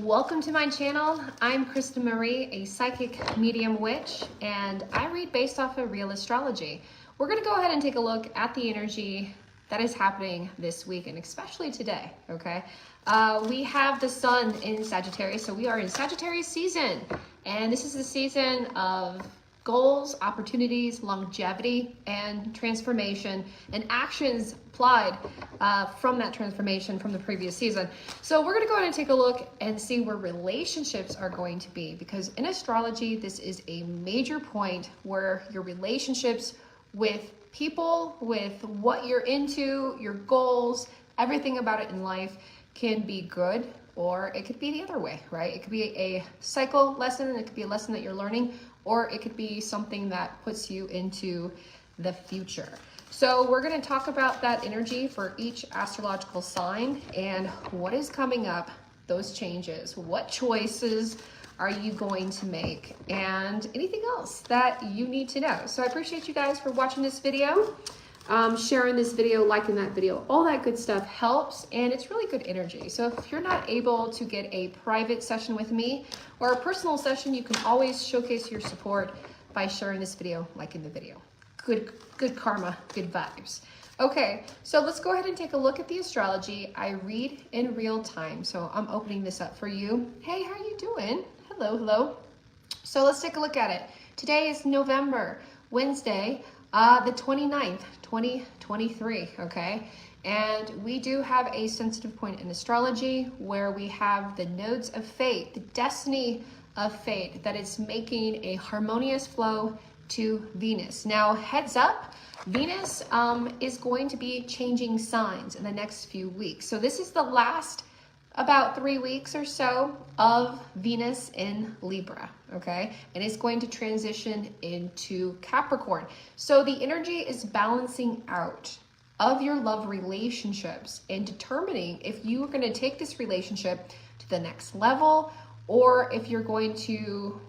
Welcome to my channel. I'm Krista Marie, a psychic medium witch, and I read based off of real astrology. We're going to go ahead and take a look at the energy that is happening this week, and especially today, okay? We have the sun in Sagittarius, so we are in Sagittarius season, and this is the season of goals, opportunities, longevity, and transformation, and actions applied from that transformation from the previous season. So we're going to go ahead and take a look and see where relationships are going to be, because in astrology, this is a major point where your relationships with people, with what you're into, your goals, everything about it in life can be good, or it could be the other way, right? It could be a cycle lesson, and it could be a lesson that you're learning, or it could be something that puts you into the future. So we're going to talk about that energy for each astrological sign and what is coming up, those changes, what choices are you going to make, and anything else that you need to know. So I appreciate you guys for watching this video, sharing this video, liking that video, all that good stuff helps, and it's really good energy. So if you're not able to get a private session with me or a personal session, you can always showcase your support by sharing this video, liking the video. Good karma, good vibes. Okay, so let's go ahead and take a look at the astrology. I read in real time, so I'm opening this up for you. Hey, how you doing? Hello. So let's take a look at it. Today is November, Wednesday, the 29th, 2023, okay? And we do have a sensitive point in astrology where we have the nodes of fate, the destiny of fate that is making a harmonious flow to Venus. Now, heads up, Venus is going to be changing signs in the next few weeks. So this is the last about 3 weeks or so of Venus in Libra, okay? And it's going to transition into Capricorn. So the energy is balancing out of your love relationships and determining if you are going to take this relationship to the next level, or if you're going to,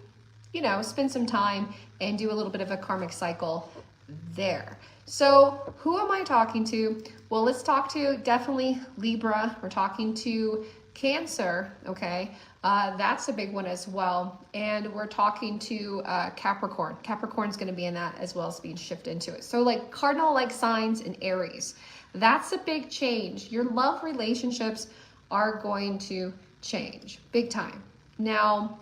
you know, spend some time and do a little bit of a karmic cycle there. So who am I talking to? Well, let's talk to definitely Libra. We're talking to Cancer, okay? That's a big one as well. And we're talking to Capricorn. Capricorn's going to be in that as well as being shifted into it. So like cardinal-like signs in Aries. That's a big change. Your love relationships are going to change big time. Now,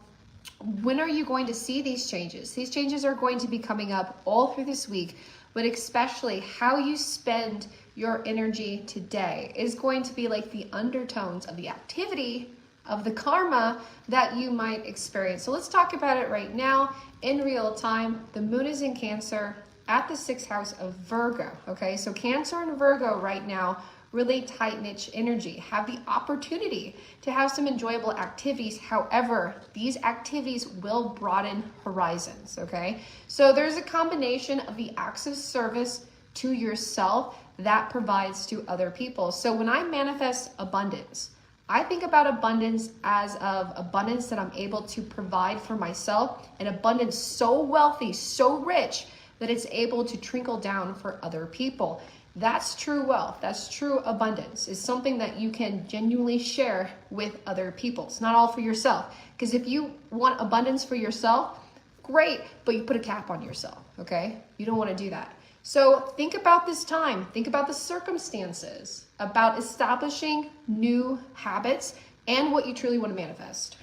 when are you going to see these changes? These changes are going to be coming up all through this week, but especially how you spend your energy today is going to be like the undertones of the activity of the karma that you might experience. So let's talk about it right now in real time. The moon is in Cancer at the 6th house of Virgo, okay? So Cancer and Virgo right now, really tight-knit energy, have the opportunity to have some enjoyable activities. However, these activities will broaden horizons, okay? So there's a combination of the acts of service to yourself that provides to other people. So when I manifest abundance, I think about abundance as of abundance that I'm able to provide for myself, and abundance so wealthy, so rich, that it's able to trickle down for other people. That's true wealth. That's true abundance. It's something that you can genuinely share with other people. It's not all for yourself. Because if you want abundance for yourself, great, but you put a cap on yourself, okay? You don't want to do that. So think about this time. Think about the circumstances, about establishing new habits and what you truly want to manifest.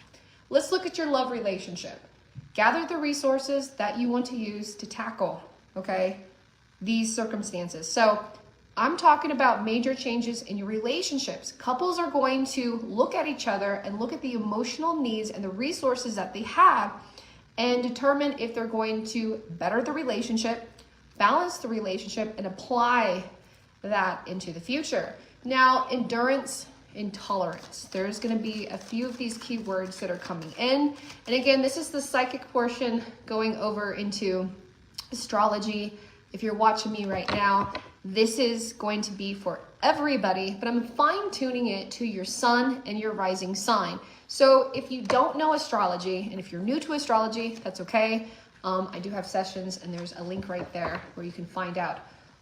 Let's look at your love relationship. Gather the resources that you want to use to tackle, okay, these circumstances. So I'm talking about major changes in your relationships. Couples are going to look at each other and look at the emotional needs and the resources that they have and determine if they're going to better the relationship, balance the relationship, and apply that into the future. Now, endurance and tolerance. There's going to be a few of these keywords that are coming in. And again, this is the psychic portion going over into astrology. If you're watching me right now, this is going to be for everybody, but I'm fine-tuning it to your sun and your rising sign. So if you don't know astrology, and if you're new to astrology, that's okay. I do have sessions, and there's a link right there where you can find out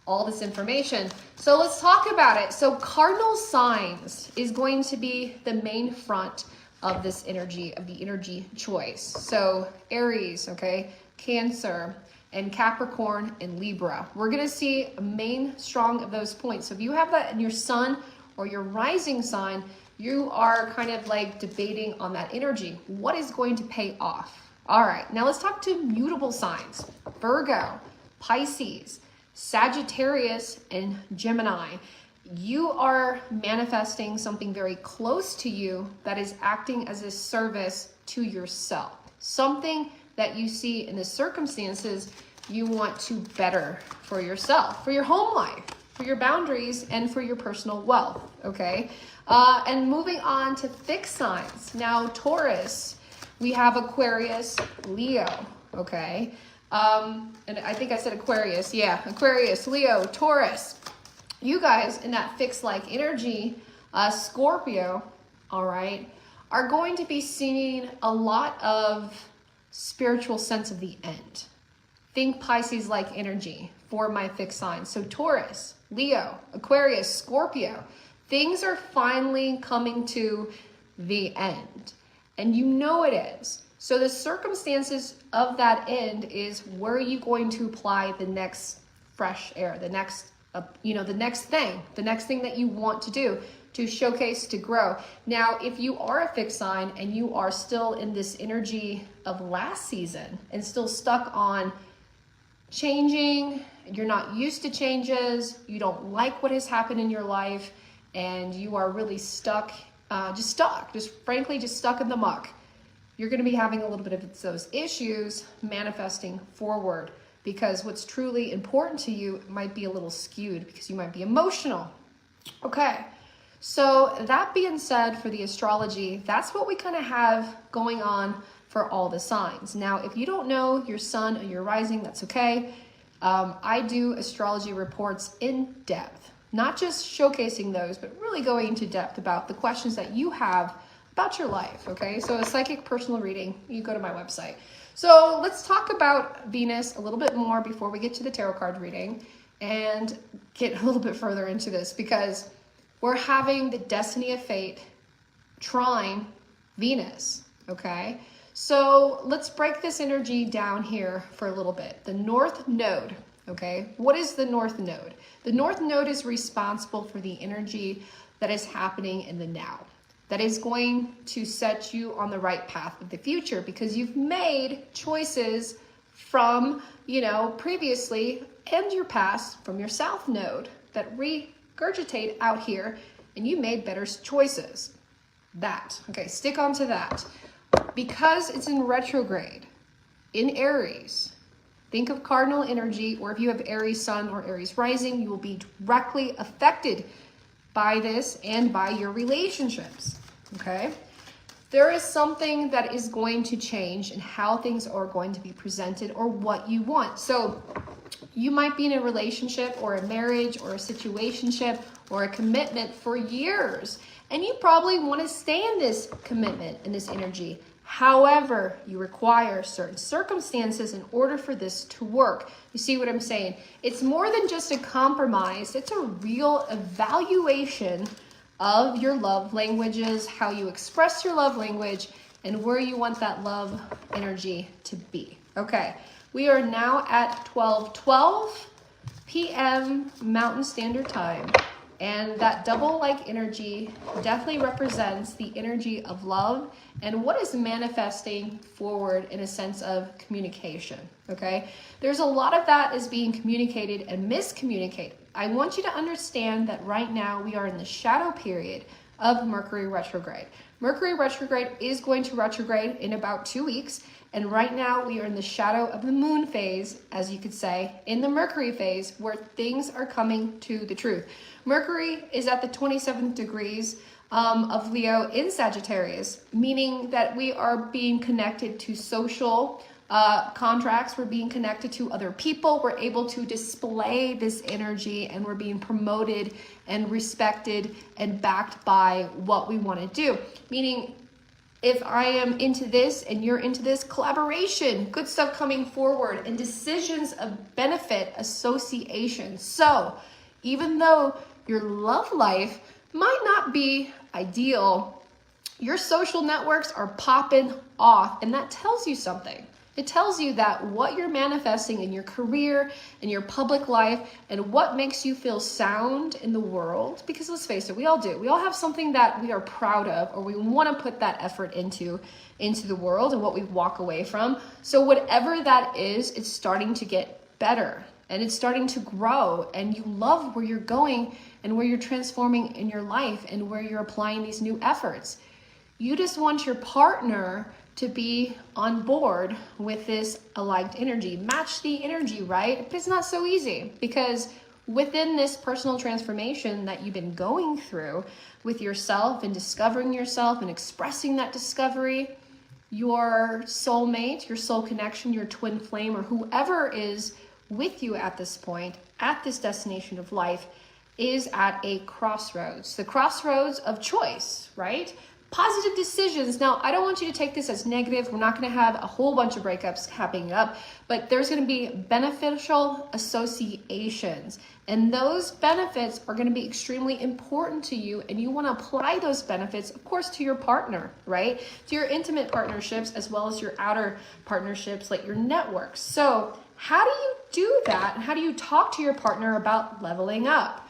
all this information. So let's talk about it. So cardinal signs is going to be the main front of this energy, of the energy choice. So Aries, okay, Cancer, and Capricorn and Libra. We're going to see a main strong of those points. So if you have that in your sun or your rising sign, you are kind of like debating on that energy. What is going to pay off? All right, now let's talk to mutable signs. Virgo, Pisces, Sagittarius, and Gemini. You are manifesting something very close to you that is acting as a service to yourself. Something that you see in the circumstances you want to better for yourself, for your home life, for your boundaries, and for your personal wealth, okay? And moving on to fixed signs. Now, Taurus, we have Aquarius, Leo, okay? And I think I said Aquarius. Yeah, Aquarius, Leo, Taurus. You guys in that fixed-like energy, Scorpio, all right, are going to be seeing a lot of spiritual sense of the end. Think Pisces-like energy for my fixed signs. So Taurus, Leo, Aquarius, Scorpio, things are finally coming to the end. And you know it is. So the circumstances of that end is where are you going to apply the next fresh air, the next, the next thing that you want to do to showcase, to grow. Now, if you are a fixed sign and you are still in this energy of last season and still stuck on changing, you're not used to changes, you don't like what has happened in your life, and you are really stuck, just frankly stuck in the muck, you're going to be having a little bit of those issues manifesting forward, because what's truly important to you might be a little skewed because you might be emotional. Okay, so that being said, for the astrology, that's what we kind of have going on for all the signs. Now, if you don't know your sun or your rising, that's okay. I do astrology reports in depth, not just showcasing those, but really going into depth about the questions that you have about your life, okay? So a psychic personal reading, you go to my website. So let's talk about Venus a little bit more before we get to the tarot card reading and get a little bit further into this, because we're having the destiny of fate trine Venus, okay? So let's break this energy down here for a little bit. The North Node, okay? What is the North Node? The North Node is responsible for the energy that is happening in the now. That is going to set you on the right path of the future, because you've made choices from, previously and your past from your South Node that regurgitate out here, and you made better choices. Okay, stick on to that. Because it's in retrograde, in Aries, think of cardinal energy, or if you have Aries sun or Aries rising, you will be directly affected by this and by your relationships, okay? There is something that is going to change in how things are going to be presented or what you want. So you might be in a relationship or a marriage or a situationship or a commitment for years, and you probably want to stay in this commitment, in this energy. However, you require certain circumstances in order for this to work. You see what I'm saying? It's more than just a compromise. It's a real evaluation of your love languages, how you express your love language, and where you want that love energy to be. Okay, we are now at 12:12 p.m. Mountain Standard Time. And that double-like energy definitely represents the energy of love and what is manifesting forward in a sense of communication, okay? There's a lot of that is being communicated and miscommunicated. I want you to understand that right now we are in the shadow period of Mercury retrograde. Mercury retrograde is going to retrograde in about 2 weeks. And right now we are in the shadow of the moon phase, as you could say, in the Mercury phase, where things are coming to the truth. Mercury is at the 27th degrees of Leo in Sagittarius, meaning that we are being connected to social contracts. We're being connected to other people. We're able to display this energy, and we're being promoted and respected and backed by what we want to do. Meaning, if I am into this and you're into this, collaboration, good stuff coming forward, and decisions of benefit, association. So even though your love life might not be ideal, Your social networks are popping off, and that tells you something. It tells you that what you're manifesting in your career, in your public life, and what makes you feel sound in the world, because let's face it, we all do. We all have something that we are proud of, or we want to put that effort into the world and what we walk away from. So whatever that is, it's starting to get better and it's starting to grow, and you love where you're going and where you're transforming in your life and where you're applying these new efforts. You just want your partner to be on board with this aligned energy. Match the energy, right? But it's not so easy, because within this personal transformation that you've been going through with yourself and discovering yourself and expressing that discovery, your soulmate, your soul connection, your twin flame, or whoever is with you at this point, at this destination of life, is at a crossroads. The crossroads of choice, right? Positive decisions. Now, I don't want you to take this as negative. We're not going to have a whole bunch of breakups happening up, but there's going to be beneficial associations. And those benefits are going to be extremely important to you. And you want to apply those benefits, of course, to your partner, right? To your intimate partnerships, as well as your outer partnerships, like your networks. So how do you do that? And how do you talk to your partner about leveling up?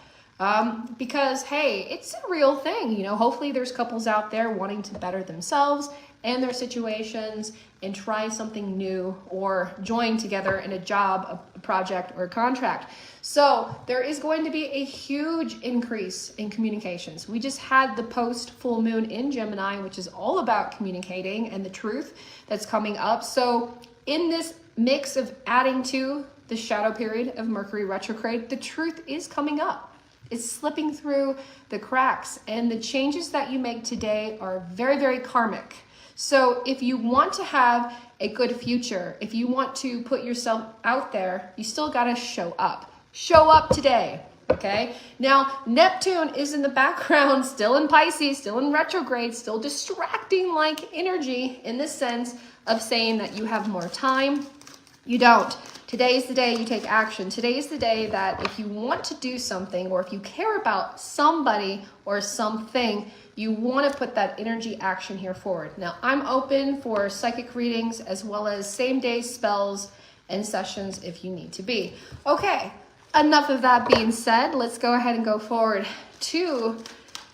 Because, hey, it's a real thing. You know, hopefully there's couples out there wanting to better themselves and their situations and try something new or join together in a job, a project, or a contract. So there is going to be a huge increase in communications. We just had the post full moon in Gemini, which is all about communicating and the truth that's coming up. So in this mix of adding to the shadow period of Mercury retrograde, the truth is coming up. It's slipping through the cracks, and the changes that you make today are very, very karmic. So if you want to have a good future, if you want to put yourself out there, you still got to show up. Show up today, okay? Now, Neptune is in the background, still in Pisces, still in retrograde, still distracting like energy in the sense of saying that you have more time. You don't. Today is the day you take action. Today is the day that if you want to do something, or if you care about somebody or something, you want to put that energy action here forward. Now, I'm open for psychic readings as well as same-day spells and sessions if you need to be. Okay, enough of that being said. Let's go ahead and go forward to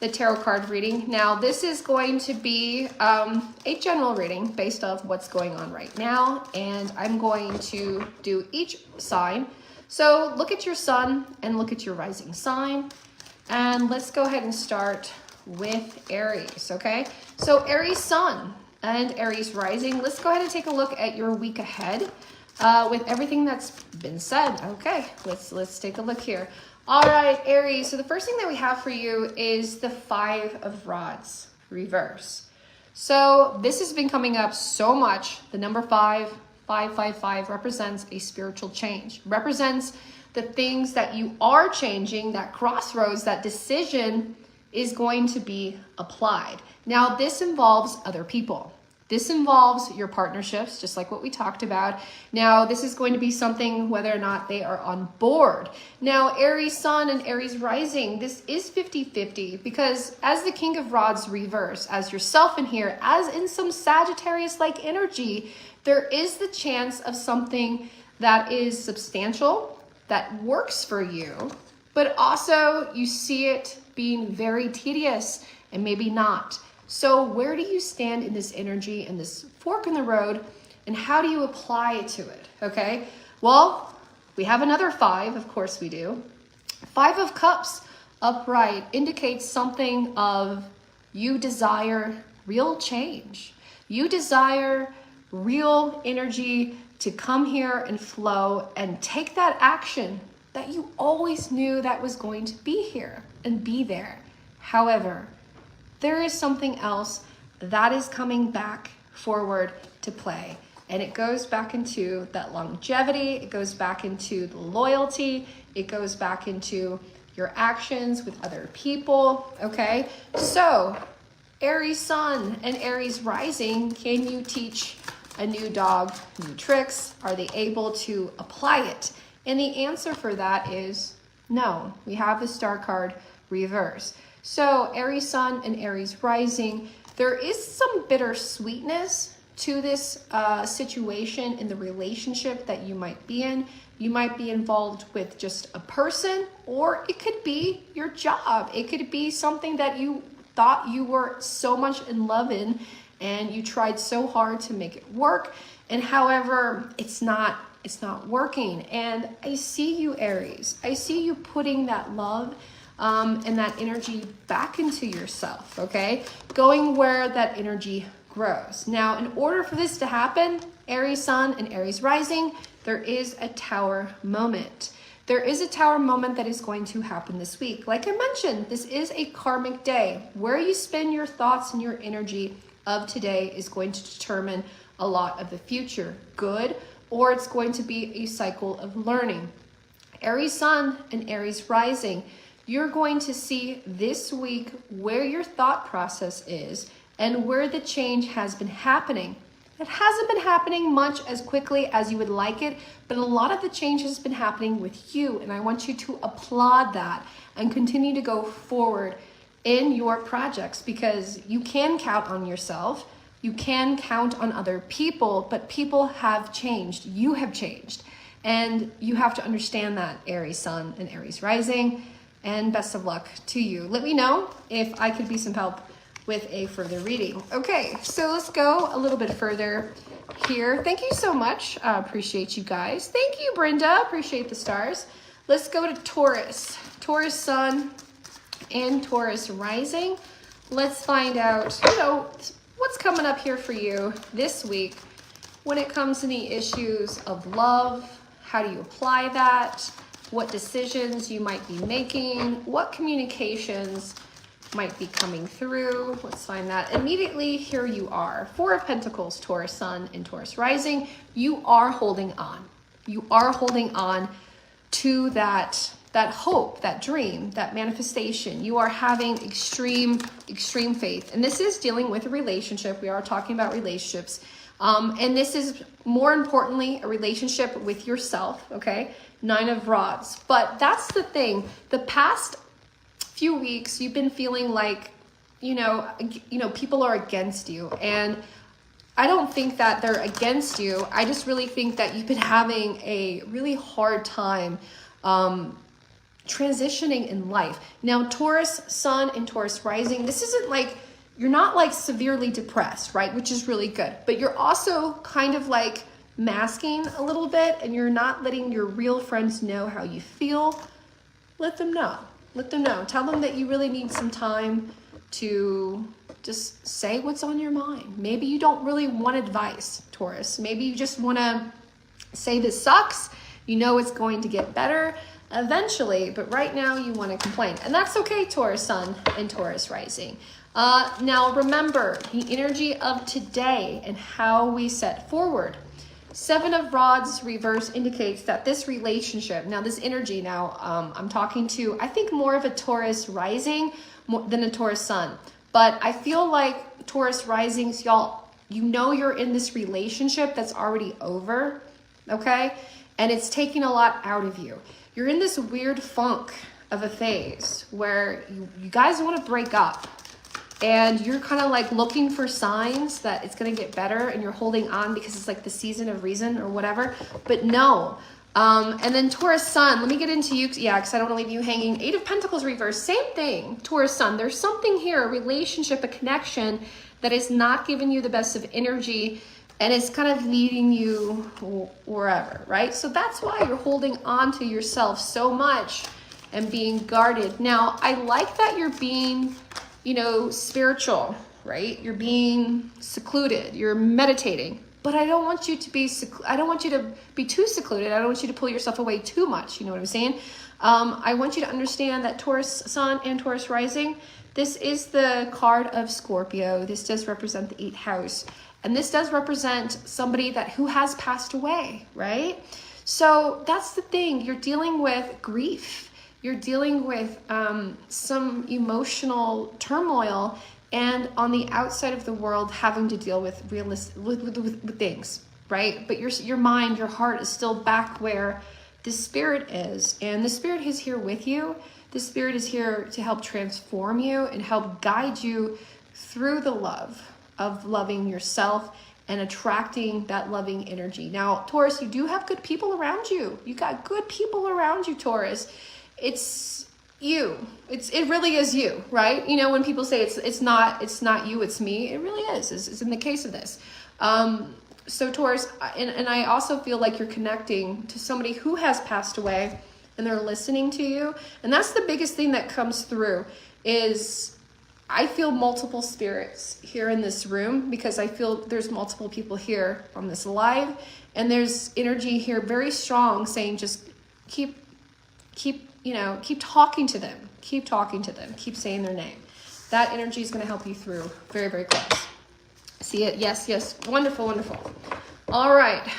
the tarot card reading. Now, this is going to be a general reading based off what's going on right now, and I'm going to do each sign. So look at your sun and look at your rising sign, and let's go ahead and start with Aries, okay? So Aries sun and Aries rising, let's go ahead and take a look at your week ahead with everything that's been said. Okay, let's take a look here. All right, Aries, so the first thing that we have for you is the 5 of Rods, reverse. So this has been coming up so much. The number 555 represents a spiritual change, represents the things that you are changing, that crossroads, that decision is going to be applied. Now, this involves other people. This involves your partnerships, just like what we talked about. Now, this is going to be something whether or not they are on board. Now, Aries sun and Aries rising, this is 50-50 because as the King of Rods reverse, as yourself in here, as in some Sagittarius-like energy, there is the chance of something that is substantial, that works for you, but also you see it being very tedious and maybe not. So where do you stand in this energy and this fork in the road, and how do you apply it to it? Okay, well, we have another 5, of course we do. 5 of Cups upright indicates something of you desire real change. You desire real energy to come here and flow and take that action that you always knew that was going to be here and be there. However, there is something else that is coming back forward to play. And it goes back into that longevity. It goes back into the loyalty. It goes back into your actions with other people. Okay. So Aries sun and Aries rising, can you teach a new dog new tricks? Are they able to apply it? And the answer for that is no. We have the star card reverse. So Aries sun and Aries rising, There is some bittersweetness to this situation in the relationship that you might be in. You might be involved with just a person, or it could be your job. It could be something that you thought you were so much in love in, and you tried so hard to make it work. And however, it's not working. And I see you, Aries. I see you putting that love and that energy back into yourself, okay? Going where that energy grows. Now, in order for this to happen, Aries Sun and Aries Rising, there is a Tower moment. There is a Tower moment that is going to happen this week. Like I mentioned, this is a karmic day. Where you spend your thoughts and your energy of today is going to determine a lot of the future, good, or it's going to be a cycle of learning. Aries Sun and Aries Rising, you're going to see this week where your thought process is and where the change has been happening. It hasn't been happening much as quickly as you would like it, but a lot of the change has been happening with you, and I want you to applaud that and continue to go forward in your projects, because you can count on yourself, you can count on other people, but people have changed, you have changed, and you have to understand that, Aries Sun and Aries Rising, and best of luck to you. Let me know if I could be some help with a further reading. Okay, so let's go a little bit further here. Thank you so much. Appreciate you guys. Thank you, Brenda. Appreciate the stars. Let's go to Taurus. Taurus Sun and Taurus Rising. Let's find out, what's coming up here for you this week when it comes to the issues of love. How do you apply that? What decisions you might be making? What communications might be coming through? Let's find that. Immediately, here you are. Four of Pentacles, Taurus Sun and Taurus Rising. You are holding on. You are holding on to that hope, that dream, that manifestation. You are having extreme faith. And this is dealing with a relationship. We are talking about relationships. And this is more importantly, a relationship with yourself, okay? 9 of Rods. But that's the thing. The past few weeks, you've been feeling like, people are against you. And I don't think that they're against you. I just really think that you've been having a really hard time transitioning in life. Now, Taurus Sun and Taurus Rising, this isn't like, you're not like severely depressed, right? Which is really good. But you're also kind of like masking a little bit, and you're not letting your real friends know how you feel. Let them know. Let them know. Tell them that you really need some time to just say what's on your mind. Maybe you don't really want advice, Taurus. Maybe you just want to say this sucks. You know it's going to get better eventually, but right now you want to complain. And that's okay, Taurus Sun and Taurus Rising. Now remember the energy of today and how we set forward. 7 of Rods reverse indicates that this relationship, now this energy now, I'm talking to, I think more of a Taurus Rising than a Taurus Sun. But I feel like Taurus Risings, y'all, you're in this relationship that's already over, okay? And it's taking a lot out of you. You're in this weird funk of a phase where you guys want to break up. And you're kind of like looking for signs that it's going to get better, and you're holding on because it's like the season of reason or whatever. But no. And then Taurus Sun, let me get into you. Yeah, because I don't want to leave you hanging. 8 of Pentacles reverse, same thing. Taurus Sun, there's something here, a relationship, a connection that is not giving you the best of energy, and it's kind of leading you wherever, right? So that's why you're holding on to yourself so much and being guarded. Now, I like that you're being, spiritual, right? You're being secluded, you're meditating, but I don't want you to be, I don't want you to be too secluded. I don't want you to pull yourself away too much. You know what I'm saying? I want you to understand that Taurus Sun and Taurus Rising, this is the card of Scorpio. This does represent the 8th house. And this does represent somebody who has passed away, right? So that's the thing. You're dealing with grief. You're dealing with some emotional turmoil, and on the outside of the world having to deal with with things, right? But your mind, your heart is still back where the spirit is, and the spirit is here with you. The spirit is here to help transform you and help guide you through the love of loving yourself and attracting that loving energy. Now, Taurus, you do have good people around you. You got good people around you, Taurus. It's you. It really is you, right? You know, when people say it's not you, it's me, it really is. It's in the case of this. So Taurus, and I also feel like you're connecting to somebody who has passed away and they're listening to you. And that's the biggest thing that comes through is I feel multiple spirits here in this room because I feel there's multiple people here on this live, and there's energy here very strong saying just keep talking to them, keep saying their name. That energy is going to help you through very, very close. See it? Yes. Wonderful. All right.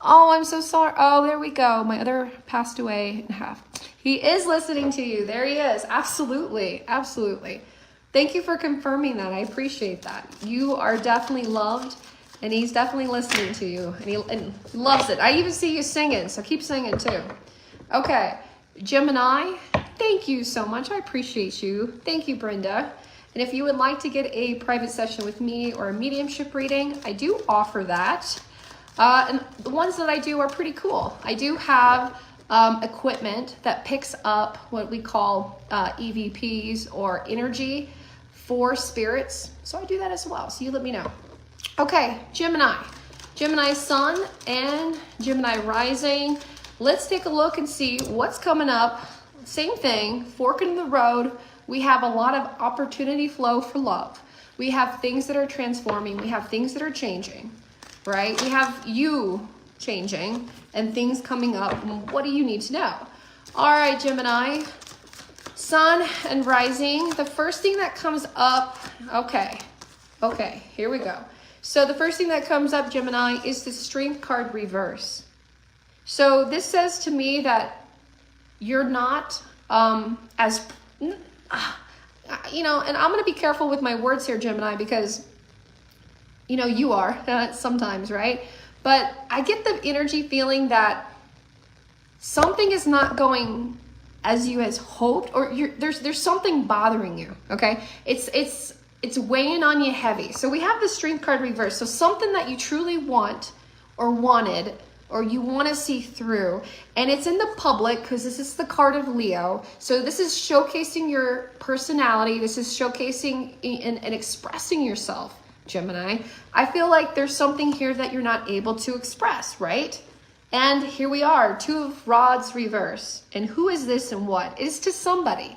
Oh, I'm so sorry. Oh, there we go. My other passed away in half. He is listening to you. There he is. Absolutely. Thank you for confirming that. I appreciate that. You are definitely loved, and he's definitely listening to you, and he loves it. I even see you singing, so keep singing too. Okay, Gemini, thank you so much. I appreciate you. Thank you, Brenda. And if you would like to get a private session with me or a mediumship reading, I do offer that. And the ones that I do are pretty cool. I do have equipment that picks up what we call EVPs or energy for spirits. So I do that as well. So you let me know. Okay, Gemini Sun and Gemini Rising. Let's take a look and see what's coming up. Same thing, fork in the road. We have a lot of opportunity flow for love. We have things that are transforming. We have things that are changing, right? We have you changing and things coming up. What do you need to know? All right, Gemini, Sun and Rising. The first thing that comes up, okay, here we go. So the first thing that comes up, Gemini, is the Strength card reverse. So this says to me that you're not as, and I'm going to be careful with my words here, Gemini, because, you are sometimes, right? But I get the energy feeling that something is not going as you has hoped, or there's something bothering you, okay? It's weighing on you heavy. So we have the Strength card reverse. So something that you truly want or wanted, or you want to see through, and it's in the public because this is the card of Leo. So this is showcasing your personality. This is showcasing and expressing yourself, Gemini. I feel like there's something here that you're not able to express, right? And here we are, Two of Rods reverse. And who is this and what? It's to somebody,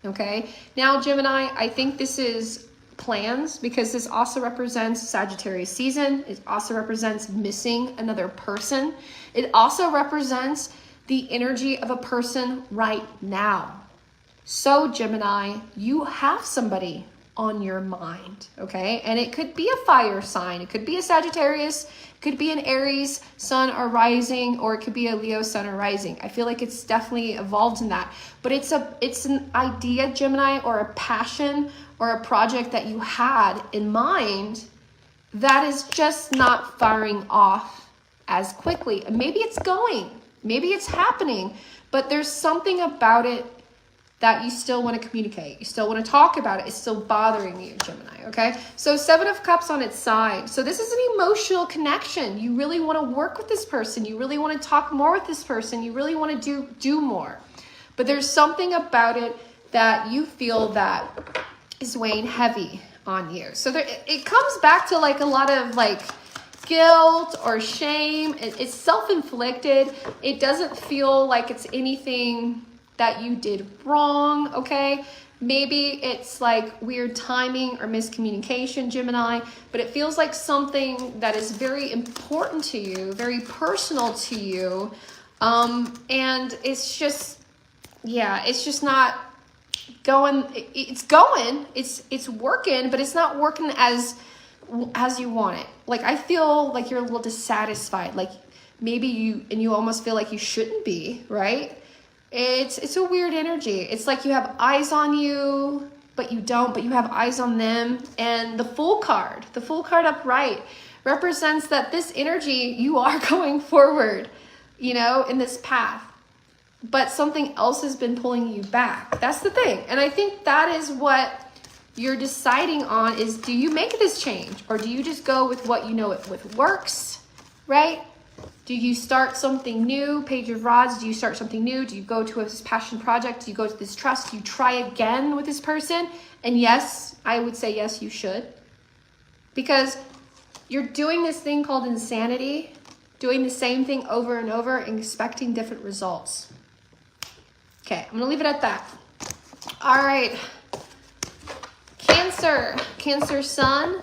okay? Now, Gemini, I think this is plans, because this also represents Sagittarius season. It also represents missing another person. It also represents the energy of a person right now. So Gemini, you have somebody on your mind, okay? And it could be a fire sign. It could be a Sagittarius, it could be an Aries sun or rising, or it could be a Leo sun or rising. I feel like it's definitely evolved in that. But it's an idea, Gemini, or a passion or a project that you had in mind that is just not firing off as quickly. And maybe it's going, maybe it's happening, but there's something about it that you still want to communicate. You still want to talk about it. It's still bothering you, Gemini, okay? So Seven of Cups on its side. So this is an emotional connection. You really want to work with this person. You really want to talk more with this person. You really want to do more. But there's something about it that you feel that is weighing heavy on you. So it comes back to like a lot of like guilt or shame. It's self-inflicted. It doesn't feel like it's anything that you did wrong, okay? Maybe it's like weird timing or miscommunication, Gemini, but it feels like something that is very important to you, very personal to you, and it's just, yeah, it's just not going. It's working, but it's not working as you want it. Like I feel like you're a little dissatisfied, like maybe you almost feel like you shouldn't be, right? It's a weird energy. It's like you have eyes on you, but you don't, but you have eyes on them. And the Fool card upright represents that this energy, you are going forward, in this path, but something else has been pulling you back. That's the thing. And I think that is what you're deciding on is, do you make this change or do you just go with what you know with works, right? Do you start something new? Page of Rods, do you start something new? Do you go to a passion project? Do you go to this trust? Do you try again with this person? And yes, I would say yes, you should. Because you're doing this thing called insanity, doing the same thing over and over and expecting different results. Okay, I'm gonna leave it at that. All right, Cancer Sun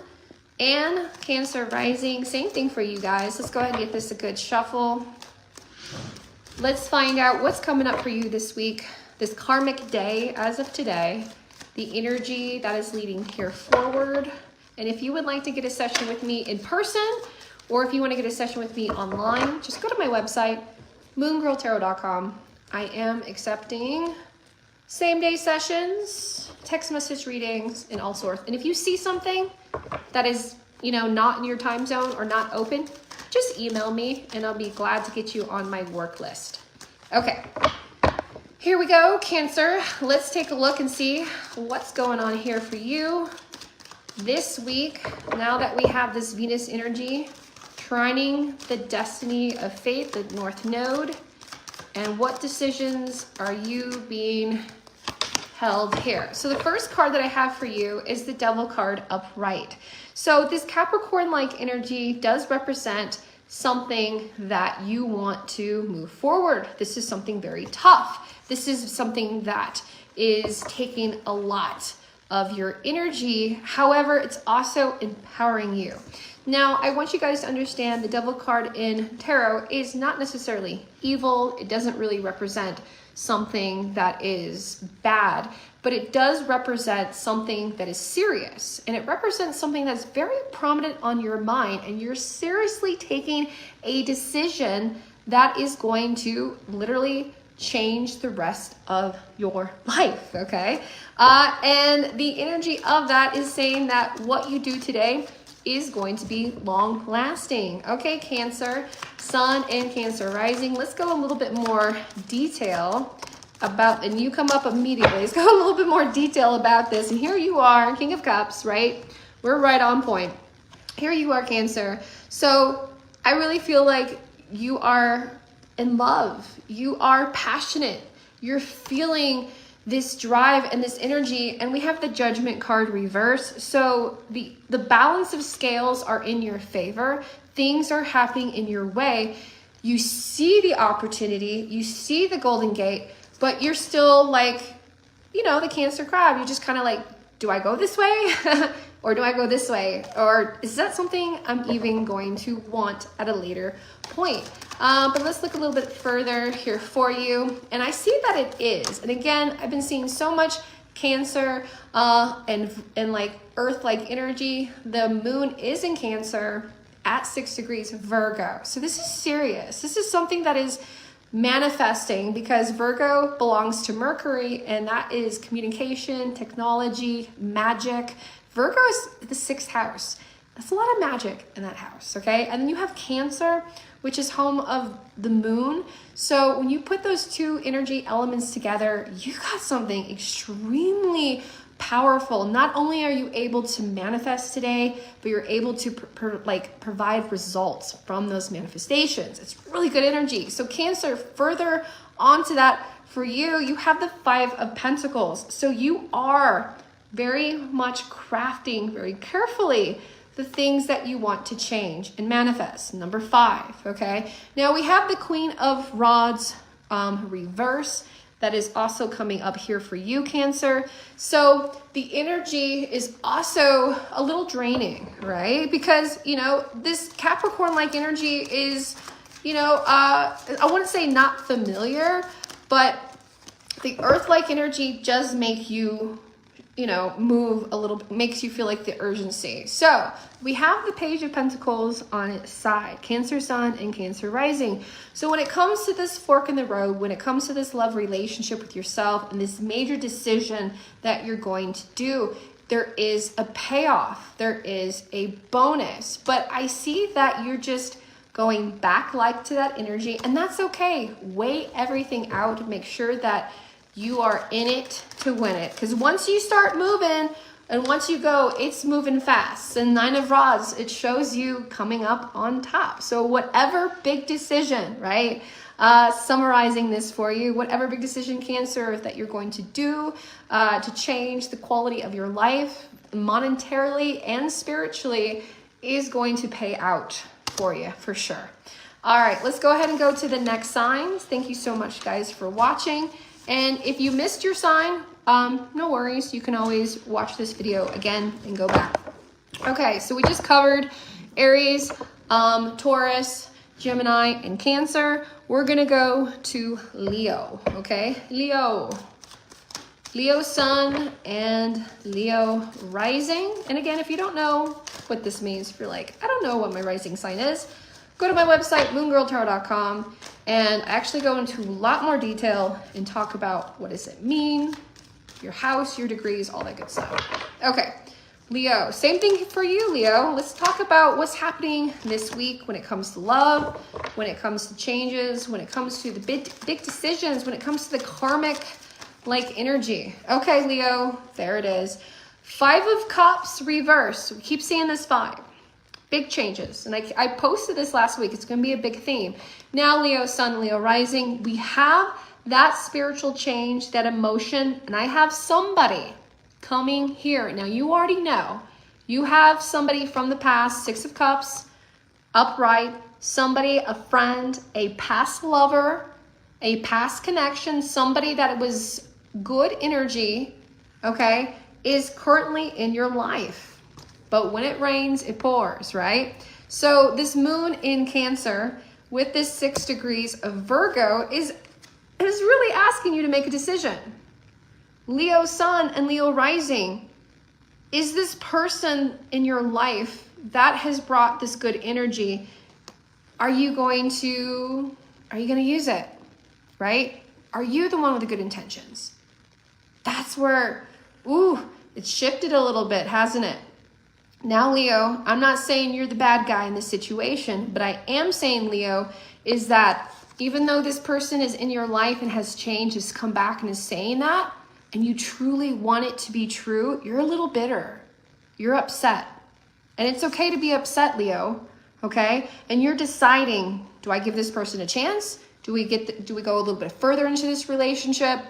and Cancer Rising, same thing for you guys. Let's go ahead and get this a good shuffle. Let's find out what's coming up for you this week, this karmic day as of today, the energy that is leading here forward. And if you would like to get a session with me in person, or if you want to get a session with me online, just go to my website, moongirltarot.com. I am accepting same-day sessions, text message readings, and all sorts. And if you see something that is, you know, not in your time zone or not open, just email me and I'll be glad to get you on my work list. Okay, here we go, Cancer. Let's take a look and see what's going on here for you this week. Now that we have this Venus energy trining the destiny of fate, the North Node, and what decisions are you being held here? So the first card that I have for you is the Devil card upright. So this Capricorn-like energy does represent something that you want to move forward. This is something very tough. This is something that is taking a lot of your energy. However, it's also empowering you. Now, I want you guys to understand the Devil card in tarot is not necessarily evil. It doesn't really represent something that is bad, but it does represent something that is serious, and it represents something that's very prominent on your mind, and you're seriously taking a decision that is going to literally change the rest of your life, okay? And the energy of that is saying that what you do today is going to be long lasting. Okay, Cancer Sun and Cancer Rising. Let's go a little bit more detail about, and you come up immediately. Let's go a little bit more detail about this. And here you are, King of Cups, right? We're right on point. Here you are, Cancer. So I really feel like you are in love. You are passionate. You're feeling this drive and this energy, and we have the Judgment card reverse. So the balance of scales are in your favor. Things are happening in your way. You see the opportunity, you see the Golden Gate, but you're still like, you know, the Cancer crab. You're just kind of like, do I go this way? Or do I go this way? Or is that something I'm even going to want at a later point? But let's look a little bit further here for you. And I see that it is. And again, I've been seeing so much Cancer and like Earth-like energy. The moon is in Cancer at 6 degrees Virgo. So this is serious. This is something that is manifesting, because Virgo belongs to Mercury, and that is communication, technology, magic. Virgo is the 6th house. That's a lot of magic in that house, okay? And then you have Cancer, which is home of the moon. So when you put those two energy elements together, you got something extremely powerful. Not only are you able to manifest today, but you're able to provide results from those manifestations. It's really good energy. So Cancer, further onto that for you, you have the 5 of Pentacles. So you are very much crafting very carefully the things that you want to change and manifest. Number 5, okay? Now we have the Queen of Rods reverse. That is also coming up here for you, Cancer. So the energy is also a little draining, right? Because, you know, this Capricorn-like energy is, you know, I wouldn't say not familiar, but the Earth-like energy does make you, you know, move a little, makes you feel like the urgency. So we have the Page of Pentacles on its side, Cancer Sun and Cancer Rising. So when it comes to this fork in the road, when it comes to this love relationship with yourself and this major decision that you're going to do, there is a payoff, there is a bonus. But I see that you're just going back like to that energy, and that's okay. Weigh everything out, make sure that you are in it to win it. Because once you start moving And once you go, it's moving fast. And 9 of Rods, it shows you coming up on top. So whatever big decision, right? Summarizing this for you, whatever big decision, Cancer, that you're going to do to change the quality of your life monetarily and spiritually is going to pay out for you, for sure. All right, let's go ahead and go to the next signs. Thank you so much, guys, for watching. And if you missed your sign, no worries. You can always watch this video again and go back. Okay, so we just covered Aries, Taurus, Gemini, and Cancer. We're gonna go to Leo, okay? Leo Sun and Leo Rising. And again, if you don't know what this means, if you're like, I don't know what my rising sign is, go to my website, moongirltarot.com, and I actually go into a lot more detail and talk about what does it mean, your house, your degrees, all that good stuff. Okay, Leo, same thing for you, Leo. Let's talk about what's happening this week when it comes to love, when it comes to changes, when it comes to the big decisions, when it comes to the karmic like energy. Okay, Leo, there it is. 5 of Cups reverse. We keep seeing this 5. Big changes. And I posted this last week. It's going to be a big theme. Now, Leo Sun, Leo Rising, we have that spiritual change, that emotion, and I have somebody coming here. Now, you already know. You have somebody from the past, 6 of Cups, upright, somebody, a friend, a past lover, a past connection, somebody that was good energy, okay, is currently in your life. But when it rains, it pours, right? So this moon in Cancer with this 6 degrees of Virgo is really asking you to make a decision. Leo Sun and Leo Rising, is this person in your life that has brought this good energy, are you going to use it, right? Are you the one with the good intentions? That's where, it shifted a little bit, hasn't it? Now, Leo, I'm not saying you're the bad guy in this situation, but I am saying, Leo, is that even though this person is in your life and has changed, has come back and is saying that, and you truly want it to be true, you're a little bitter. You're upset. And it's okay to be upset, Leo, okay? And you're deciding, do I give this person a chance? Do we go a little bit further into this relationship?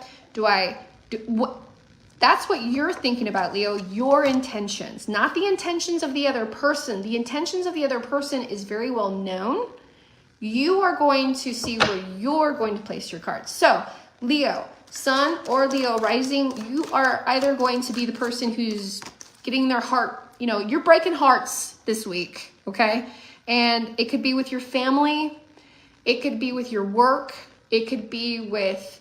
That's what you're thinking about, Leo, your intentions, not the intentions of the other person. The intentions of the other person is very well known. You are going to see where you're going to place your cards. So, Leo, Sun or Leo Rising, you are either going to be the person who's getting their heart, you're breaking hearts this week, okay? And it could be with your family. It could be with your work. It could be with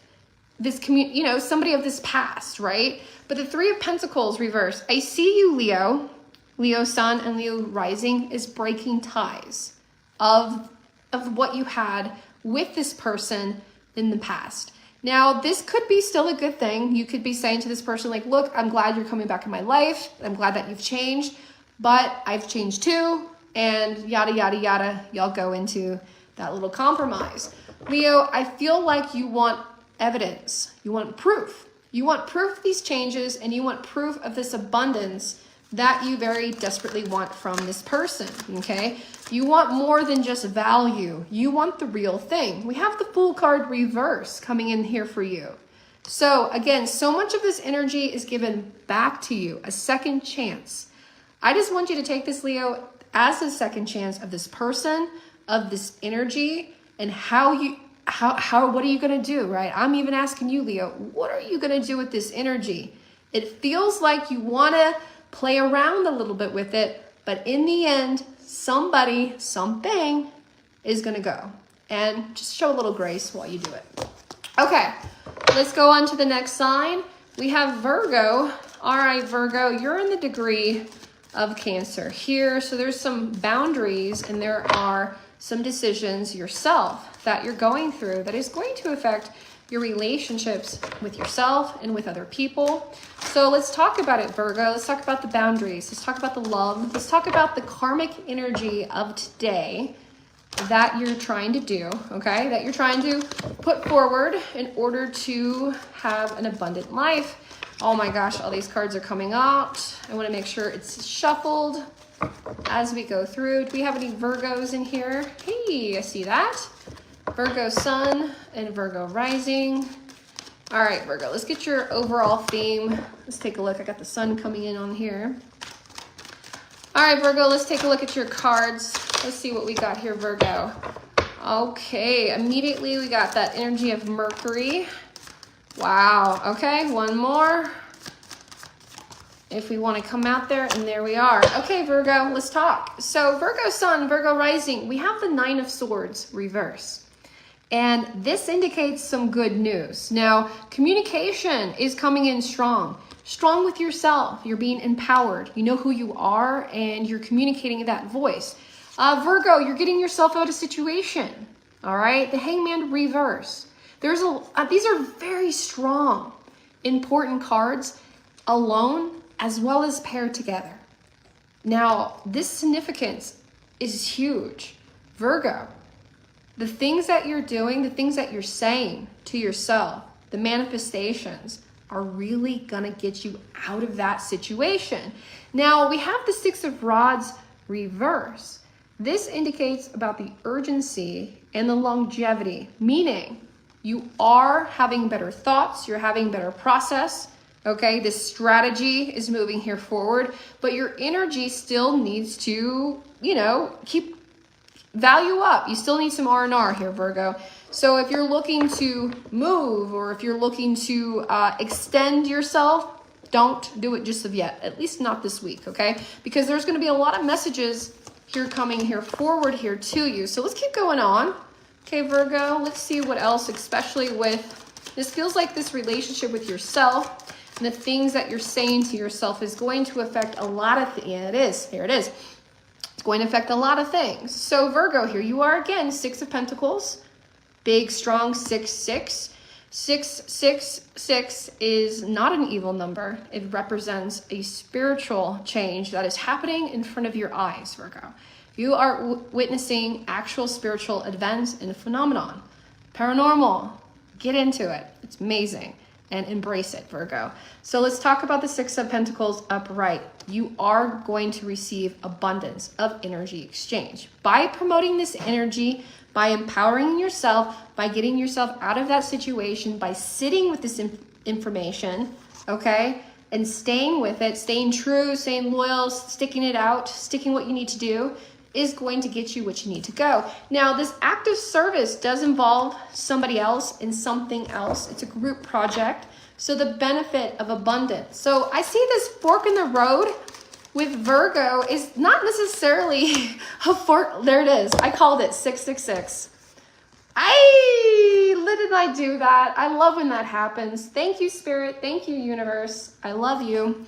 this community, somebody of this past, right? But the 3 of Pentacles reverse. I see you, Leo Sun and Leo Rising is breaking ties of what you had with this person in the past. Now, this could be still a good thing. You could be saying to this person, like, look, I'm glad you're coming back in my life. I'm glad that you've changed, but I've changed too, and yada, yada, yada. Y'all go into that little compromise. Leo, I feel like you want evidence. You want proof. You want proof of these changes, and you want proof of this abundance that you very desperately want from this person, okay? You want more than just value. You want the real thing. We have the Fool card reverse coming in here for you. So again, so much of this energy is given back to you, a second chance. I just want you to take this, Leo, as a second chance of this person, of this energy, and what are you going to do, right? I'm even asking you, Leo, what are you going to do with this energy? It feels like you want to play around a little bit with it, but in the end, somebody, something is going to go. And just show a little grace while you do it. Okay, let's go on to the next sign. We have Virgo. All right, Virgo, you're in the degree of Cancer here. So there's some boundaries and there are some decisions yourself that you're going through that is going to affect your relationships with yourself and with other people. So let's talk about it, Virgo. Let's talk about the boundaries. Let's talk about the love. Let's talk about the karmic energy of today that you're trying to do, okay? That you're trying to put forward in order to have an abundant life. Oh my gosh, all these cards are coming out. I want to make sure it's shuffled as we go through. Do we have any Virgos in here? Hey, I see that. Virgo sun and Virgo rising. All right, Virgo, let's get your overall theme. Let's take a look. I got the sun coming in on here. All right, Virgo, let's take a look at your cards. Let's see what we got here, Virgo. Okay, immediately we got that energy of Mercury. Wow, okay, one more. If we want to come out there, and there we are. Okay, Virgo, let's talk. So Virgo sun, Virgo rising, we have the Nine of Swords reverse. And this indicates some good news. Now, communication is coming in strong. Strong with yourself. You're being empowered. You know who you are, and you're communicating that voice. Virgo, you're getting yourself out of situation. All right, the Hangman reverse. These are very strong, important cards alone as well as paired together. Now, this significance is huge. Virgo, the things that you're doing, the things that you're saying to yourself, the manifestations are really gonna get you out of that situation. Now, we have the Six of Rods reverse. This indicates about the urgency and the longevity, meaning you are having better thoughts, you're having better process, okay? This strategy is moving here forward, but your energy still needs to, keep value up. You still need some R&R here, Virgo. So if you're looking to move, or if you're looking to extend yourself, don't do it just of yet, at least not this week, okay? Because there's gonna be a lot of messages here coming here forward here to you. So let's keep going on. Okay, Virgo, let's see what else, especially with, this feels like this relationship with yourself and the things that you're saying to yourself is going to affect a lot of things. Yeah, it is, here it is. It's going to affect a lot of things. So Virgo, here you are again, Six of Pentacles, big, strong 6-6. 666 is not an evil number. It represents a spiritual change that is happening in front of your eyes, Virgo. You are witnessing actual spiritual events and phenomenon. Paranormal, get into it. It's amazing. And embrace it, Virgo. So let's talk about the Six of Pentacles upright. You are going to receive abundance of energy exchange. By promoting this energy, by empowering yourself, by getting yourself out of that situation, by sitting with this information, okay? And staying with it, staying true, staying loyal, sticking it out, sticking what you need to do, is going to get you what you need to go. Now, this act of service does involve somebody else and something else. It's a group project. So the benefit of abundance. So I see this fork in the road with Virgo is not necessarily a fork. There it is. I called it 666. Did I do that? I love when that happens. Thank you, Spirit. Thank you, Universe. I love you.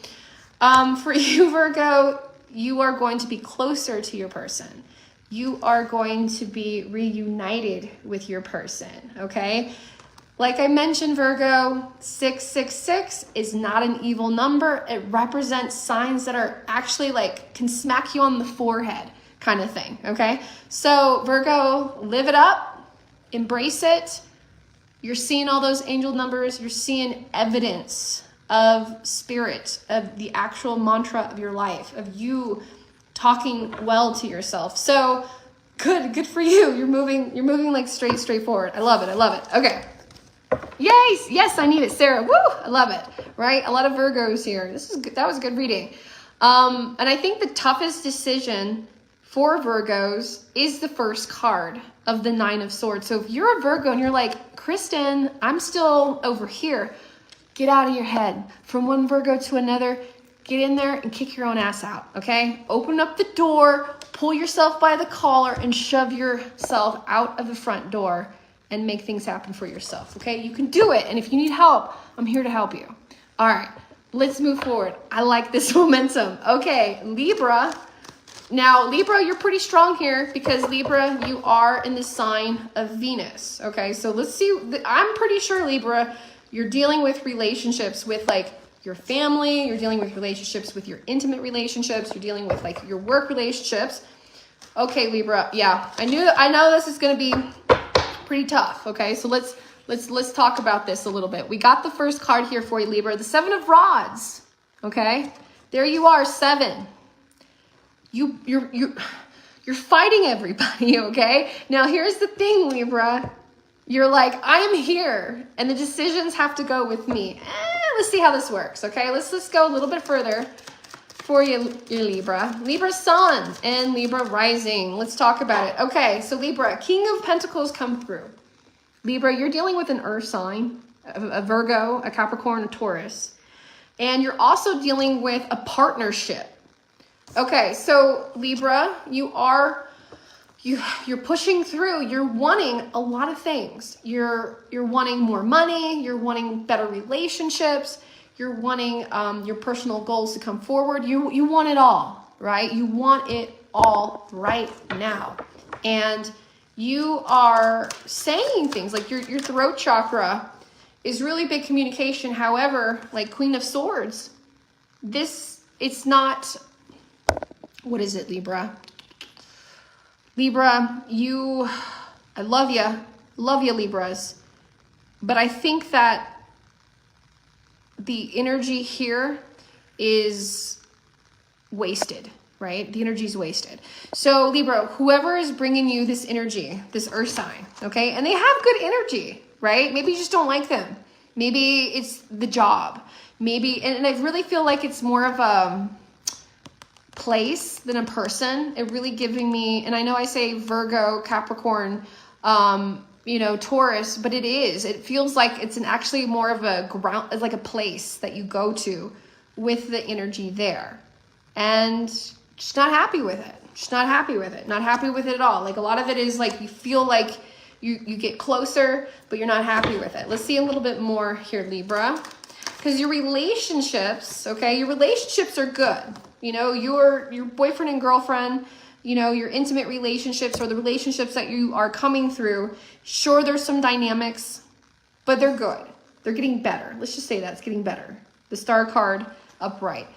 For you, Virgo, you are going to be closer to your person. You are going to be reunited with your person, okay? Like I mentioned, Virgo, 666 is not an evil number. It represents signs that are actually can smack you on the forehead kind of thing, okay? So Virgo, live it up, embrace it. You're seeing all those angel numbers. You're seeing evidence of spirit, of the actual mantra of your life, of you talking well to yourself. So good for you. You're moving straight forward. I love it. Okay. Yes, I need it, Sarah. Woo, I love it. Right? A lot of Virgos here. That was a good reading. And I think the toughest decision for Virgos is the first card of the Nine of Swords. So if you're a Virgo and you're like, Kristen, I'm still over here, get out of your head. From one Virgo to another, get in there and kick your own ass out, okay? Open up the door, pull yourself by the collar, and shove yourself out of the front door and make things happen for yourself, okay? You can do it, and if you need help, I'm here to help you. All right, let's move forward. I like this momentum. Okay, Libra. Now, Libra, you're pretty strong here because Libra, you are in the sign of Venus, okay? So let's see. I'm pretty sure, Libra, you're dealing with relationships with your family, you're dealing with relationships with your intimate relationships, you're dealing with your work relationships. Okay, Libra, yeah, I know this is gonna be pretty tough, okay? So let's Let's talk about this a little bit. We got the first card here for you, Libra, the 7 of Rods. Okay, there you are, 7. You're fighting everybody. Okay, now here's the thing, Libra. You're like, I am here, and the decisions have to go with me. Let's see how this works. Okay, let's go a little bit further for you, your Libra. Libra Sun and Libra Rising. Let's talk about it. Okay, so Libra, King of Pentacles come through. Libra, you're dealing with an earth sign, a Virgo, a Capricorn, a Taurus. And you're also dealing with a partnership. Okay, so Libra, you're pushing through. You're wanting a lot of things. You're wanting more money. You're wanting better relationships. You're wanting your personal goals to come forward. You want it all, right? You want it all right now. And you are saying things like your throat chakra is really big communication. However, like Queen of Swords, it's not, what is it, Libra? Libra, I love you, Libras. But I think that the energy here is wasted, right? The energy is wasted. So Libra, whoever is bringing you this energy, this earth sign, okay? And they have good energy, right? Maybe you just don't like them. Maybe it's the job. Maybe, and I really feel like it's more of a place than a person. It really giving me, and I know I say Virgo, Capricorn, Taurus, but it feels like it's actually more of a ground, like a place that you go to with the energy there, and just not happy with it. Not happy with it at all. Like a lot of it is like, you feel like you get closer, but you're not happy with it. Let's see a little bit more here, Libra, because your relationships, okay, your relationships are good. Your boyfriend and girlfriend, your intimate relationships or the relationships that you are coming through. Sure, there's some dynamics, but they're good. They're getting better. Let's just say that it's getting better. The Star card upright.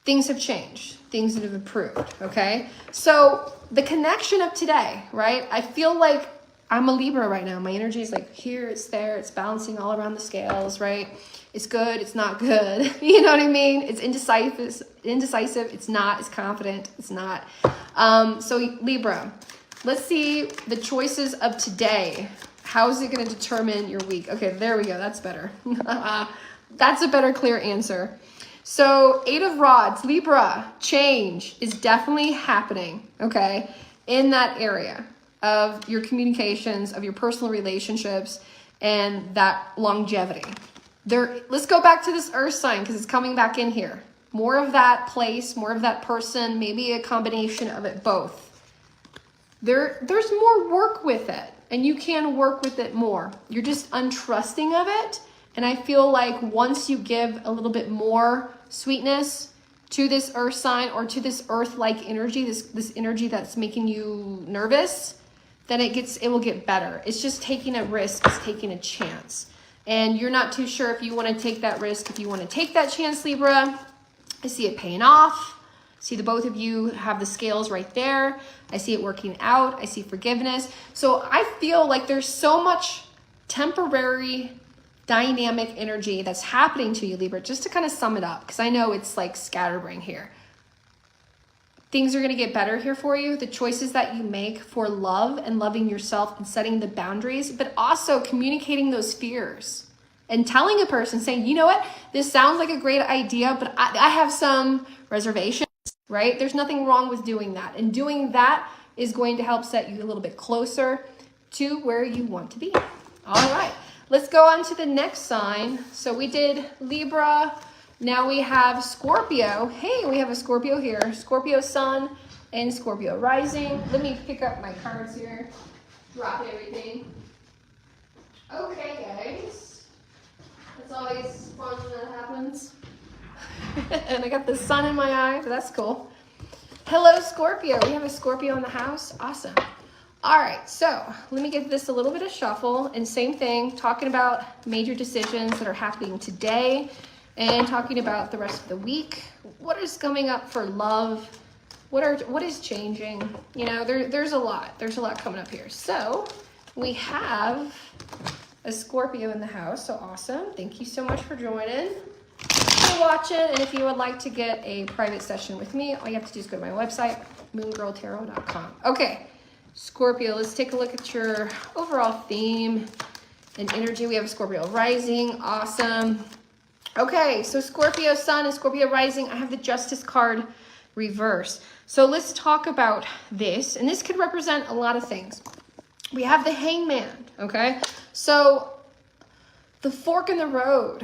Things have changed. Things have improved, okay? So the connection of today, right? I feel like I'm a Libra right now. My energy is like here, it's there, it's bouncing all around the scales, right? It's good, it's not good. You know what I mean? It's indecisive, it's not, it's confident, it's not. So Libra, let's see the choices of today. How is it going to determine your week? Okay, there we go. That's better. That's a better, clear answer. So 8 of Rods, Libra, change is definitely happening, okay, in that area of your communications, of your personal relationships, and that longevity. Let's go back to this earth sign because it's coming back in here. More of that place, more of that person, maybe a combination of it both. There's more work with it, and you can work with it more. You're just untrusting of it. And I feel like once you give a little bit more sweetness to this earth sign or to this earth-like energy, this energy that's making you nervous, then it will get better. It's just taking a risk, it's taking a chance. And you're not too sure if you want to take that risk, if you want to take that chance, Libra. I see it paying off. See the both of you have the scales right there. I see it working out. I see forgiveness. So I feel like there's so much temporary dynamic energy that's happening to you, Libra, just to kind of sum it up, because I know it's like scatterbrain here. Things are going to get better here for you. The choices that you make for love and loving yourself and setting the boundaries, but also communicating those fears and telling a person, saying, you know what, this sounds like a great idea, but I have some reservations, right? There's nothing wrong with doing that. And doing that is going to help set you a little bit closer to where you want to be. All right. Let's go on to the next sign. So we did Libra. Now we have Scorpio. Hey, we have a Scorpio here. Scorpio Sun and Scorpio Rising. Let me pick up my cards here. Drop everything. Okay, guys. That's always fun when that happens. And I got the sun in my eye, so that's cool. Hello, Scorpio. We have a Scorpio in the house. Awesome. All right, so let me give this a little bit of shuffle, and same thing, talking about major decisions that are happening today and talking about the rest of the week. What is coming up for love? What is changing? There's a lot. There's a lot coming up here. So we have a Scorpio in the house, so awesome. Thank you so much for joining, for watching, and if you would like to get a private session with me, all you have to do is go to my website, moongirltarot.com. Okay, Scorpio, let's take a look at your overall theme and energy. We have a Scorpio rising, awesome. Okay, so Scorpio sun and Scorpio rising, I have the Justice card reverse. So let's talk about this, and this could represent a lot of things. We have the Hangman, okay? So the fork in the road,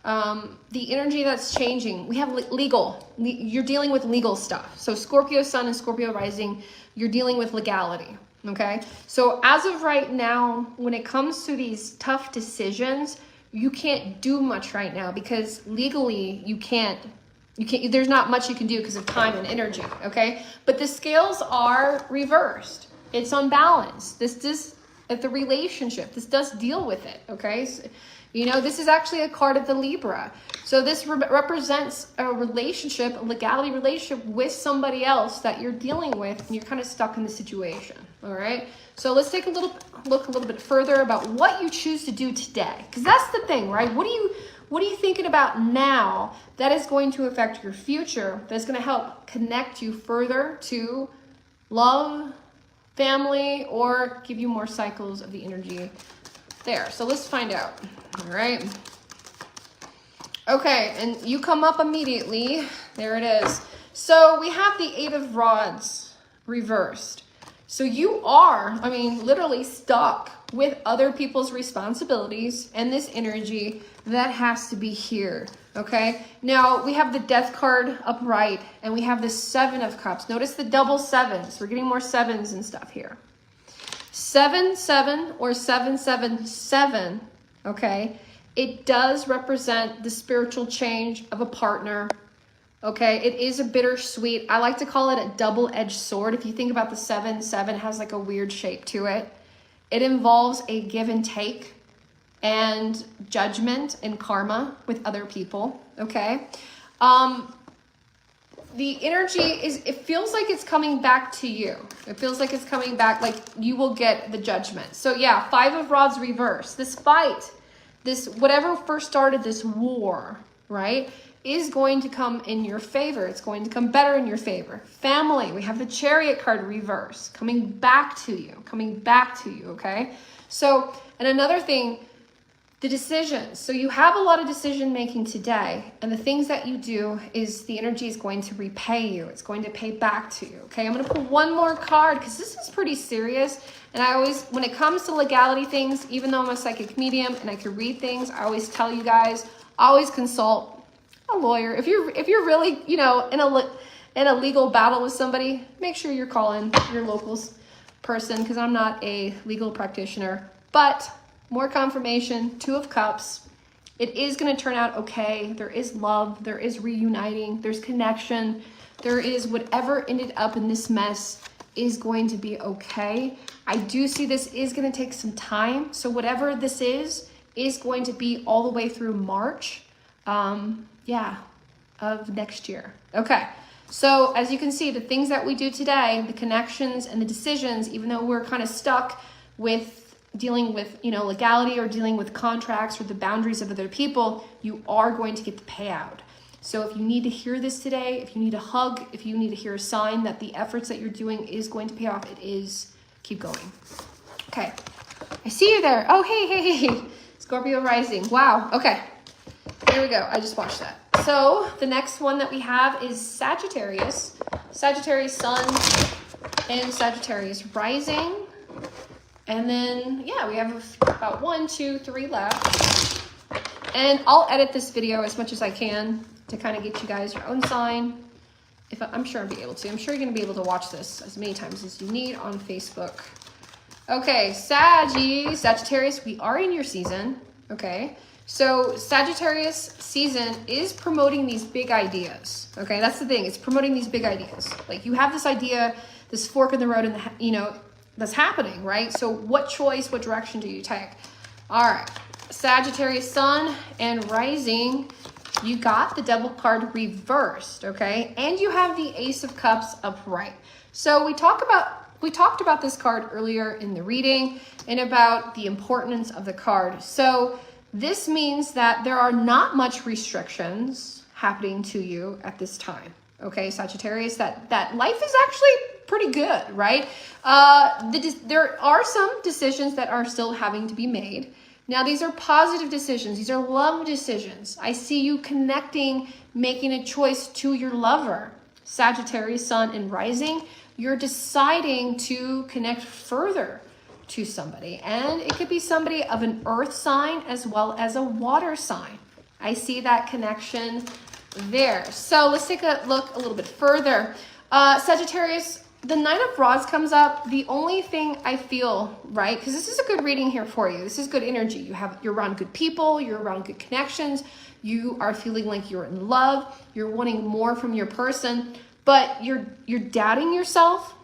the energy that's changing. We have legal. You're dealing with legal stuff. So Scorpio sun and Scorpio rising, you're dealing with legality, okay? So as of right now, when it comes to these tough decisions, you can't do much right now because legally you can't, there's not much you can do because of time and energy, okay? But the scales are reversed. It's unbalanced. This is the relationship. This does deal with it, okay? So, you know, this is actually a card of the Libra. So this represents a relationship, a legality relationship with somebody else that you're dealing with, and you're kind of stuck in the situation, all right? So let's take a look a little bit further about what you choose to do today, because that's the thing, right? What are you thinking about now that is going to affect your future, that's going to help connect you further to love, family, or give you more cycles of the energy there. So let's find out. All right. Okay, and you come up immediately. There it is. So we have the Eight of Rods reversed. So you are, I mean, literally stuck with other people's responsibilities and this energy that has to be here. Okay, now we have the Death card upright, and we have the Seven of Cups. Notice the double sevens. We're getting more sevens and stuff here. 7-7 or 7-7-7. Okay, it does represent the spiritual change of a partner. Okay, it is a bittersweet. I like to call it a double-edged sword. If you think about the 7-7, it has like a weird shape to it. It involves a give and take and judgment and karma with other people, okay? The energy is, it feels like it's coming back to you. It feels like it's coming back, like you will get the judgment. So yeah, Five of Rods reverse. This fight, this whatever first started this war, right, is going to come in your favor. It's going to come better in your favor. Family, we have the Chariot card reverse, coming back to you, okay? So, and another thing, the decisions. So you have a lot of decision making today, and the things that you do is the energy is going to repay you. It's going to pay back to you. Okay, I'm going to pull one more card because this is pretty serious. And I always, when it comes to legality things, even though I'm a psychic medium and I can read things, I always tell you guys, always consult a lawyer. If you're really, you know, in a legal battle with somebody, make sure you're calling your local person, because I'm not a legal practitioner. But more confirmation, Two of Cups. It is going to turn out okay. There is love. There is reuniting. There's connection. There is whatever ended up in this mess is going to be okay. I do see this is going to take some time. So whatever this is going to be all the way through March, of next year. Okay. So as you can see, the things that we do today, the connections and the decisions, even though we're kind of stuck with dealing with, you know, legality or dealing with contracts or the boundaries of other people, you are going to get the payout. So if you need to hear this today, if you need a hug, if you need to hear a sign that the efforts that you're doing is going to pay off, it is. Keep going. Okay. I see you there. Oh, hey. Scorpio rising. Wow. Okay. Here we go. I just watched that. So the next one that we have is Sagittarius. Sagittarius sun and Sagittarius rising. And then, yeah, we have about 1, 2, 3 left. And I'll edit this video as much as I can to kind of get you guys your own sign. I'm sure I'll be able to. I'm sure you're going to be able to watch this as many times as you need on Facebook. Okay, Sagittarius, we are in your season, okay? So Sagittarius season is promoting these big ideas, okay? That's the thing. It's promoting these big ideas. Like you have this idea, this fork in the road, and you know, that's happening, right? So what choice, what direction do you take? All right, Sagittarius sun and rising, you got the Devil card reversed, okay? And you have the Ace of Cups upright. So we talk about we talked about this card earlier in the reading and about the importance of the card. So this means that there are not much restrictions happening to you at this time. Okay, Sagittarius, that life is actually pretty good, right? There are some decisions that are still having to be made. Now, these are positive decisions. These are love decisions. I see you connecting, making a choice to your lover. Sagittarius, sun and rising, you're deciding to connect further to somebody. And it could be somebody of an earth sign as well as a water sign. I see that connection there. So let's take a look a little bit further. Sagittarius, the Knight of Rods comes up. The only thing I feel, right, because this is a good reading here for you. This is good energy. You're around good people. You're around good connections. You are feeling like you're in love. You're wanting more from your person, but you're doubting yourself.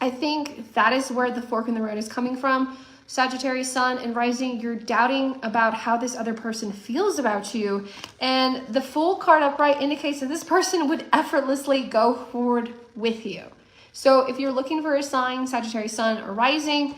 I think that is where the fork in the road is coming from. Sagittarius, sun and rising, you're doubting about how this other person feels about you. And the Fool card upright indicates that this person would effortlessly go forward with you. So if you're looking for a sign, Sagittarius, sun or rising,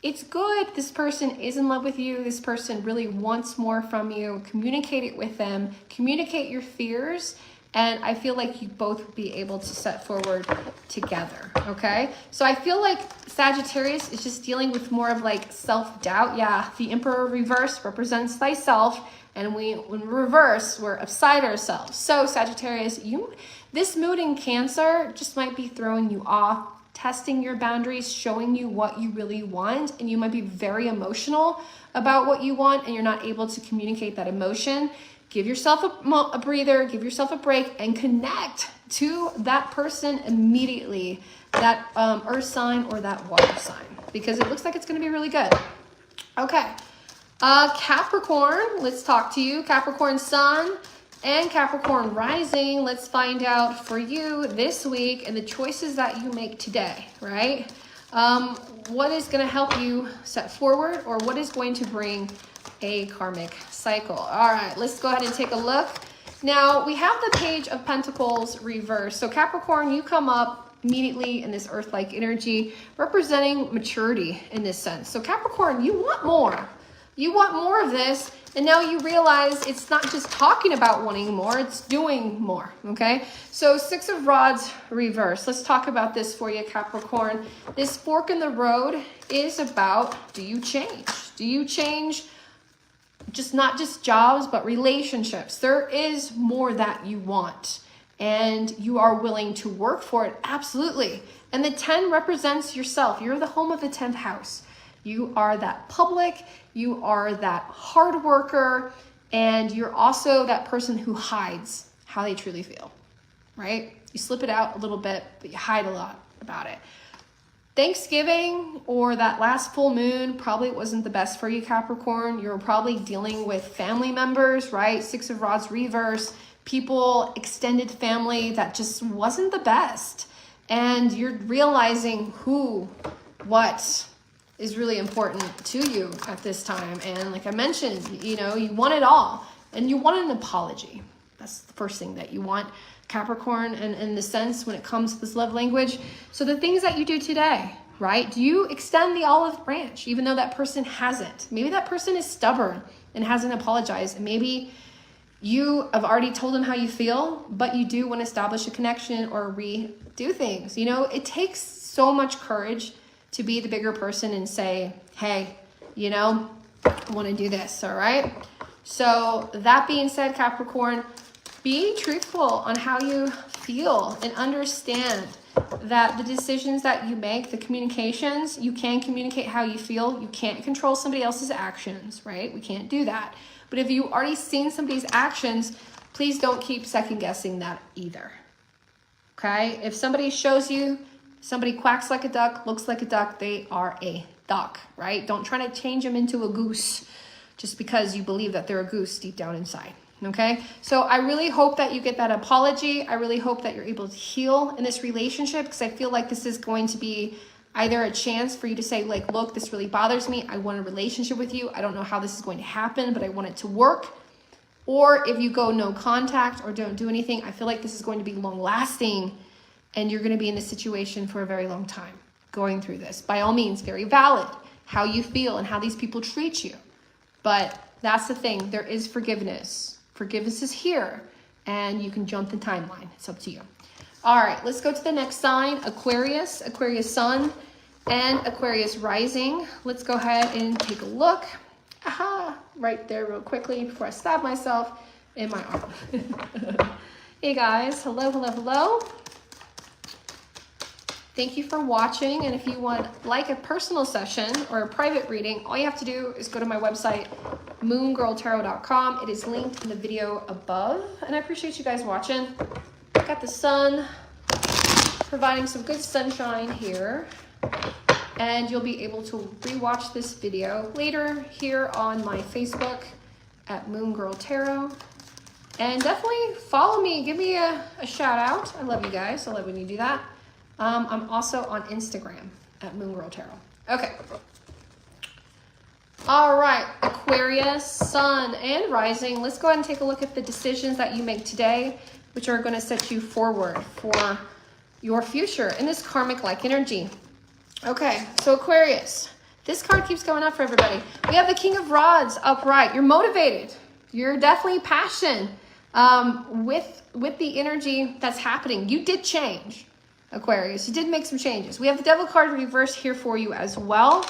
it's good. This person is in love with you. This person really wants more from you. Communicate it with them. Communicate your fears. And I feel like you both will be able to set forward together, okay? So I feel like Sagittarius is just dealing with more of like self-doubt. Yeah, the Emperor reverse represents thyself. And when reverse, we're upside ourselves. So Sagittarius, this mood in Cancer just might be throwing you off, testing your boundaries, showing you what you really want. And you might be very emotional about what you want and you're not able to communicate that emotion. Give yourself a breather, give yourself a break, and connect to that person immediately, that earth sign or that water sign, because it looks like it's going to be really good. Okay, Capricorn, let's talk to you. Capricorn sun and Capricorn rising. Let's find out for you this week and the choices that you make today, right? What is going to help you set forward, or what is going to bring a karmic cycle? All right, let's go ahead and take a look. Now we have the Page of Pentacles reversed. So Capricorn, you come up immediately in this earth-like energy, representing maturity in this sense. So Capricorn, you want more. You want more of this, and now you realize it's not just talking about wanting more, it's doing more, okay? So Six of Rods reverse. Let's talk about this for you, Capricorn. This fork in the road is about, do you change? Do you change not just jobs, but relationships? There is more that you want, and you are willing to work for it, absolutely. And the 10 represents yourself. You're the home of the 10th house. You are that public, you are that hard worker, and you're also that person who hides how they truly feel, right? You slip it out a little bit, but you hide a lot about it. Thanksgiving or that last full moon probably wasn't the best for you, Capricorn. You're probably dealing with family members, right? Six of Rods reverse, people, extended family that just wasn't the best. And you're realizing what is really important to you at this time. And like I mentioned, you want it all, and you want an apology. That's the first thing that you want, Capricorn, and in the sense when it comes to this love language. So the things that you do today, right? Do you extend the olive branch even though that person hasn't? Maybe that person is stubborn and hasn't apologized, and maybe you have already told them how you feel, but you do want to establish a connection or redo things. It takes so much courage to be the bigger person and say, hey, I want to do this, all right? So that being said, Capricorn, be truthful on how you feel and understand that the decisions that you make, the communications, you can communicate how you feel. You can't control somebody else's actions, right? We can't do that. But if you've already seen somebody's actions, please don't keep second guessing that either, okay? If somebody shows you somebody quacks like a duck, looks like a duck, they are a duck, right? Don't try to change them into a goose just because you believe that they're a goose deep down inside, okay? So I really hope that you get that apology. I really hope that you're able to heal in this relationship, because I feel like this is going to be either a chance for you to say, like, look, this really bothers me. I want a relationship with you. I don't know how this is going to happen, but I want it to work. Or if you go no contact or don't do anything, I feel like this is going to be long lasting, and you're going to be in this situation for a very long time going through this. By all means, very valid how you feel and how these people treat you. But that's the thing. There is forgiveness. Forgiveness is here, and you can jump the timeline. It's up to you. All right, let's go to the next sign, Aquarius, Aquarius sun, and Aquarius rising. Let's go ahead and take a look. Aha, right there real quickly before I stab myself in my arm. Hey guys, hello, hello, hello. Thank you for watching, and if you want like a personal session or a private reading, all you have to do is go to my website, moongirltarot.com. It is linked in the video above, and I appreciate you guys watching. Got the sun providing some good sunshine here, and you'll be able to rewatch this video later here on my Facebook at Moon Girl Tarot. And definitely follow me, give me a shout out. I love you guys, I love when you do that. I'm also on Instagram at Moon Girl Tarot. Okay. All right, Aquarius, sun and rising. Let's go ahead and take a look at the decisions that you make today, which are going to set you forward for your future in this karmic-like energy. Okay, so Aquarius, this card keeps going up for everybody. We have the King of Rods upright. You're motivated. You're definitely passionate with the energy that's happening. You did change, Aquarius. You did make some changes. We have the Devil card reversed here for you as well.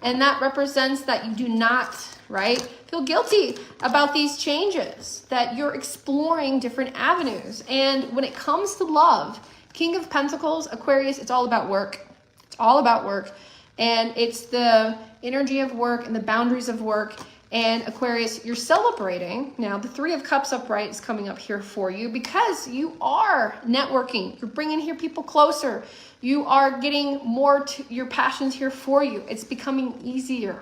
And that represents that you do not, right, feel guilty about these changes, that you're exploring different avenues. And when it comes to love, King of Pentacles, Aquarius, it's all about work. It's all about work. And it's the energy of work and the boundaries of work. And Aquarius, you're celebrating. Now, the Three of Cups upright is coming up here for you because you are networking. You're bringing here people closer. You are getting more to your passions here for you. It's becoming easier,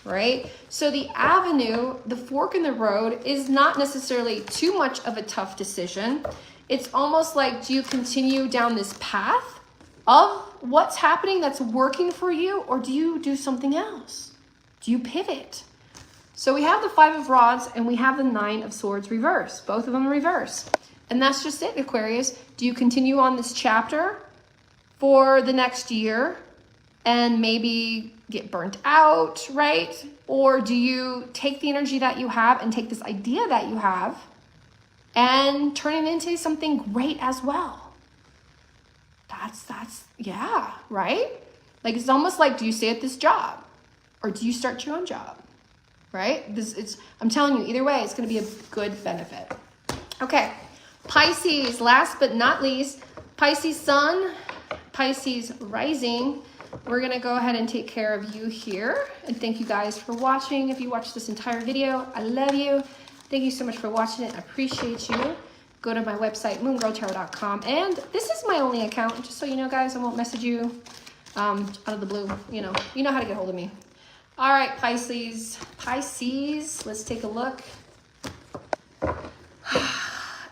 right? So the avenue, the fork in the road, is not necessarily too much of a tough decision. It's almost like, do you continue down this path of what's happening that's working for you, or do you do something else? Do you pivot? So we have the Five of Rods and we have the Nine of Swords reverse, both of them reverse. And that's just it, Aquarius. Do you continue on this chapter for the next year and maybe get burnt out, right? Or do you take the energy that you have and take this idea that you have and turn it into something great as well? That's yeah, right? Like, it's almost like, do you stay at this job or do you start your own job? Right? I'm telling you, either way, it's going to be a good benefit. Okay, Pisces, last but not least, Pisces sun, Pisces rising. We're going to go ahead and take care of you here. And thank you guys for watching. If you watched this entire video, I love you. Thank you so much for watching it. I appreciate you. Go to my website, moongirltarot.com. And this is my only account, just so you know, guys. I won't message you out of the blue. You know how to get hold of me. All right, Pisces, let's take a look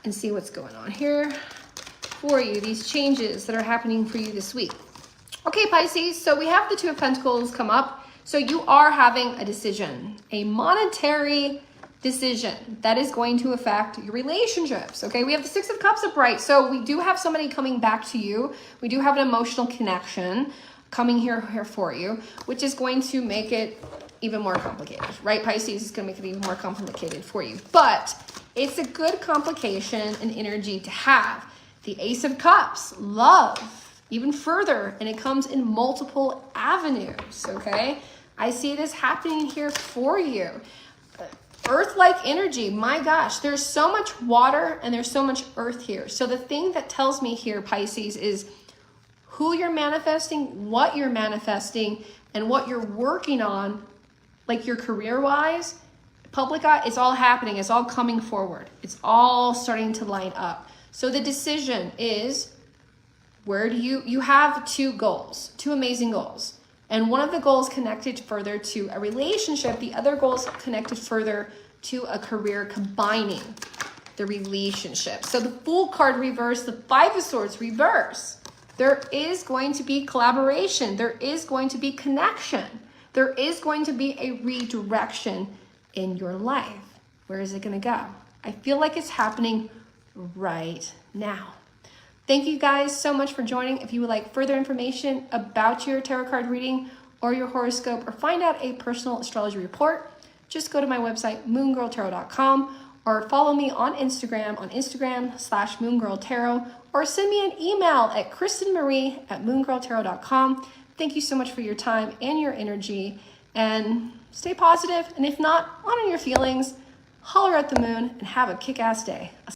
and see what's going on here for you, these changes that are happening for you this week. Okay, Pisces, so we have the Two of Pentacles come up. So you are having a decision, a monetary decision that is going to affect your relationships. Okay, we have the Six of Cups upright. So we do have somebody coming back to you. We do have an emotional connection coming here for you, which is going to make it even more complicated, right? Pisces is going to make it even more complicated for you, but it's a good complication and energy to have. The Ace of Cups, love, even further, and it comes in multiple avenues, okay? I see this happening here for you. Earth-like energy, my gosh, there's so much water and there's so much earth here. So the thing that tells me here, Pisces, is who you're manifesting, what you're manifesting, and what you're working on, like your career-wise, public eye, it's all happening. It's all coming forward. It's all starting to line up. So the decision is, where do you have two goals, two amazing goals. And one of the goals connected further to a relationship. The other goal is connected further to a career, combining the relationship. So the Fool card reverse, the Five of Swords reverse. There is going to be collaboration. There is going to be connection. There is going to be a redirection in your life. Where is it going to go? I feel like it's happening right now. Thank you guys so much for joining. If you would like further information about your tarot card reading or your horoscope, or find out a personal astrology report, just go to my website, moongirltarot.com, or follow me on Instagram/moongirltarot, or send me an email at kristenmarie@moongirltarot.com. Thank you so much for your time and your energy, and stay positive. And if not, honor your feelings, holler at the moon, and have a kick-ass day.